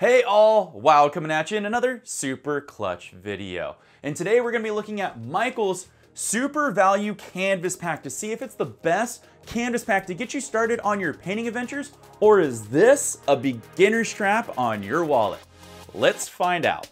Hey all, Wild coming at you in another super clutch video. And today we're going to be looking at Micheals' Super Value Canvas Pack to see if it's the best canvas pack to get you started on your painting adventures, or is this a beginner's trap on your wallet? Let's find out.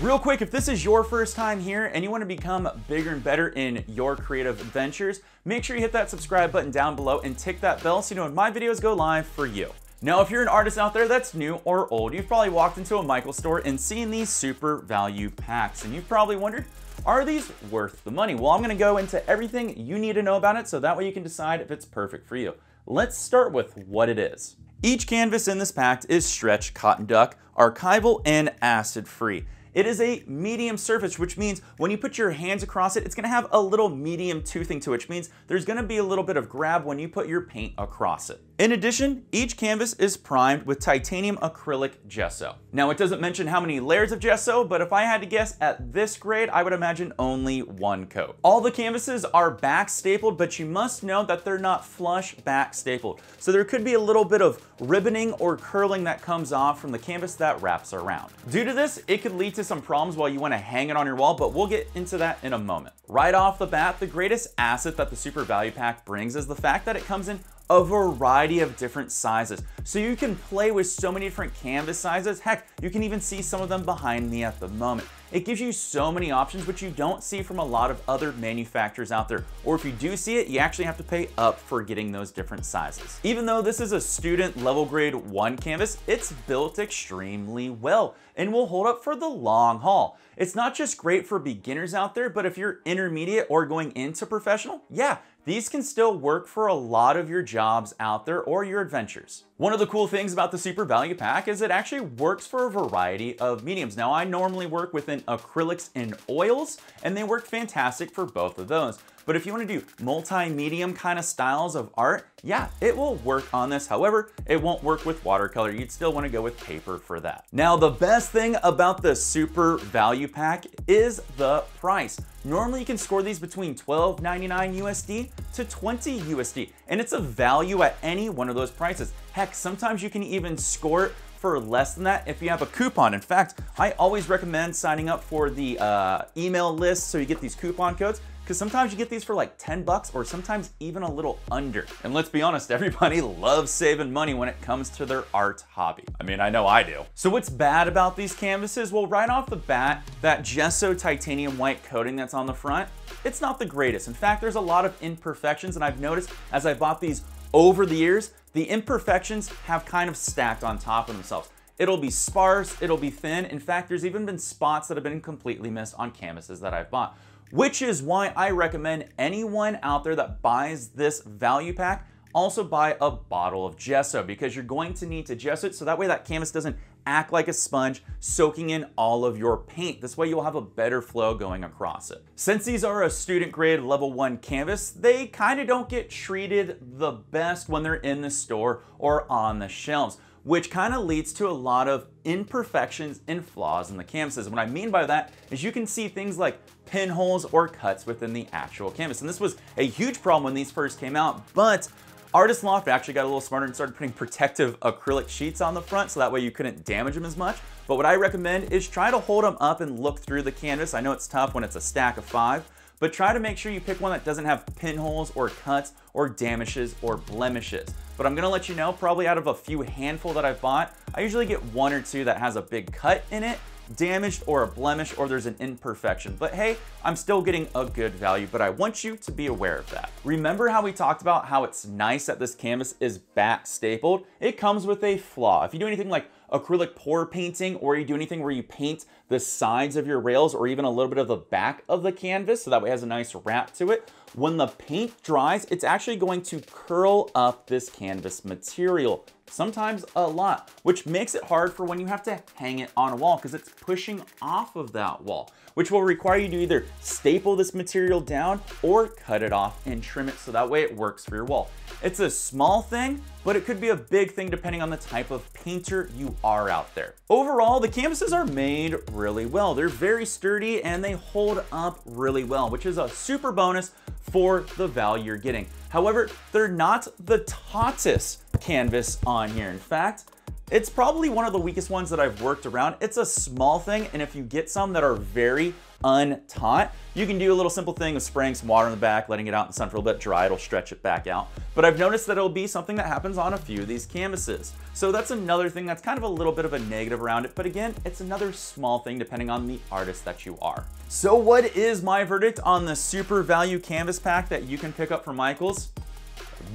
Real quick, if this is your first time here and you want to become bigger and better in your creative adventures, make sure you hit that subscribe button down below and tick that bell so you know when my videos go live for you. Now, if you're an artist out there that's new or old, you've probably walked into a Micheals store and seen these super value packs, and you've probably wondered, are these worth the money? Well, I'm going to go into everything you need to know about it so that way you can decide if it's perfect for you. Let's start with what it is. Each canvas in this pack is stretch cotton duck, archival, and acid-free. It is a medium surface, which means when you put your hands across it, it's gonna have a little medium toothing to it, which means there's gonna be a little bit of grab when you put your paint across it. In addition, each canvas is primed with titanium acrylic gesso. Now, it doesn't mention how many layers of gesso, but if I had to guess at this grade, I would imagine only one coat. All the canvases are back stapled, but you must know that they're not flush back stapled. So there could be a little bit of ribboning or curling that comes off from the canvas that wraps around. Due to this, it could lead to some problems while you want to hang it on your wall, but we'll get into that in a moment. Right off the bat, the greatest asset that the Super Value Pack brings is the fact that it comes in a variety of different sizes. So you can play with so many different canvas sizes. Heck, you can even see some of them behind me at the moment. It gives you so many options, which you don't see from a lot of other manufacturers out there. Or if you do see it, you actually have to pay up for getting those different sizes. Even though this is a student level grade 1 canvas, it's built extremely well and will hold up for the long haul. It's not just great for beginners out there, but if you're intermediate or going into professional, yeah, these can still work for a lot of your jobs out there or your adventures. One of the cool things about the Super Value Pack is it actually works for a variety of mediums. Now, I normally work within acrylics and oils, and they work fantastic for both of those. But if you want to do multi-medium kind of styles of art, yeah, it will work on this. However, it won't work with watercolor. You'd still want to go with paper for that. Now, the best thing about the Super Value Pack is the price. Normally, you can score these between $12.99 USD to $20 USD, and it's a value at any one of those prices. Heck, sometimes you can even score it for less than that if you have a coupon. In fact, I always recommend signing up for the email list so you get these coupon codes, because sometimes you get these for like 10 bucks or sometimes even a little under. And let's be honest, everybody loves saving money when it comes to their art hobby. I mean, I know I do. So what's bad about these canvases? Well, right off the bat, that gesso titanium white coating that's on the front, it's not the greatest. In fact, there's a lot of imperfections, and I've noticed as I bought these over the years, the imperfections have kind of stacked on top of themselves. It'll be sparse, it'll be thin. In fact, there's even been spots that have been completely missed on canvases that I've bought, which is why I recommend anyone out there that buys this value pack also buy a bottle of gesso, because you're going to need to gesso it so that way that canvas doesn't act like a sponge, soaking in all of your paint. This way you'll have a better flow going across it. Since these are a student grade level 1 canvas, they kind of don't get treated the best when they're in the store or on the shelves, which kind of leads to a lot of imperfections and flaws in the canvases. What I mean by that is you can see things like pinholes or cuts within the actual canvas. And this was a huge problem when these first came out, but Artist Loft actually got a little smarter and started putting protective acrylic sheets on the front so that way you couldn't damage them as much. But what I recommend is try to hold them up and look through the canvas. I know it's tough when it's a stack of 5, but try to make sure you pick one that doesn't have pinholes or cuts or damages or blemishes. But I'm gonna let you know, probably out of a few handful that I've bought, I usually get 1 or 2 that has a big cut in it, damaged or a blemish, or there's an imperfection. But hey, I'm still getting a good value, but I want you to be aware of that. Remember how we talked about how it's nice that this canvas is back stapled? It comes with a flaw. If you do anything like acrylic pour painting, or you do anything where you paint the sides of your rails or even a little bit of the back of the canvas so that way it has a nice wrap to it, when the paint dries, it's actually going to curl up this canvas material, sometimes a lot, which makes it hard for when you have to hang it on a wall because it's pushing off of that wall, which will require you to either staple this material down or cut it off and trim it so that way it works for your wall. It's a small thing, but it could be a big thing depending on the type of painter you are out there. Overall, the canvases are made really well. They're very sturdy and they hold up really well, which is a super bonus for the value you're getting. However, they're not the tautest canvas on here. In fact, it's probably one of the weakest ones that I've worked around. It's a small thing, and if you get some that are very untaught, you can do a little simple thing of spraying some water in the back, letting it out in the sun for a little bit, dry, it'll stretch it back out. But I've noticed that it'll be something that happens on a few of these canvases. So that's another thing that's kind of a little bit of a negative around it, but again, it's another small thing depending on the artist that you are. So what is my verdict on the super value canvas pack that you can pick up from Micheals?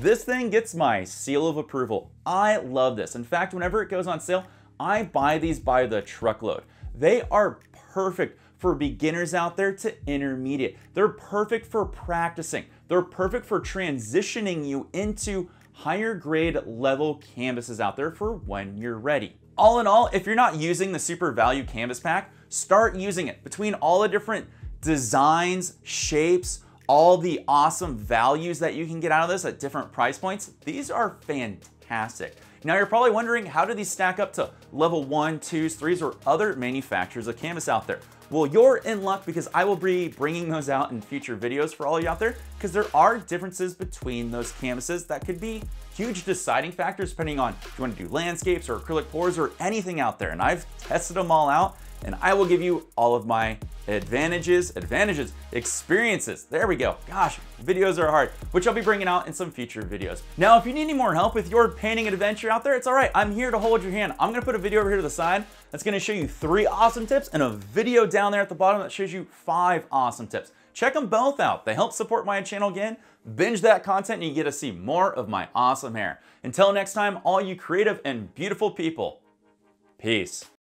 This thing gets my seal of approval. I love this. In fact, whenever it goes on sale, I buy these by the truckload. They are perfect for beginners out there to intermediate. They're perfect for practicing. They're perfect for transitioning you into higher grade level canvases out there for when you're ready. All in all, if you're not using the super value canvas pack, start using it. Between all the different designs, shapes, all the awesome values that you can get out of this at different price points, these are fantastic. Now you're probably wondering, how do these stack up to level 1, 2s, 3s, or other manufacturers of canvas out there? Well, you're in luck because I will be bringing those out in future videos for all of you out there, because there are differences between those canvases that could be huge deciding factors depending on if you want to do landscapes or acrylic pours or anything out there. And I've tested them all out, and I will give you all of my advantages, experiences. There we go. Gosh, videos are hard, which I'll be bringing out in some future videos. Now, if you need any more help with your painting adventure out there, it's all right. I'm here to hold your hand. I'm gonna put a video over here to the side that's gonna show you 3 awesome tips and a video down there at the bottom that shows you 5 awesome tips. Check them both out. They help support my channel again. Binge that content and you get to see more of my awesome hair. Until next time, all you creative and beautiful people, peace.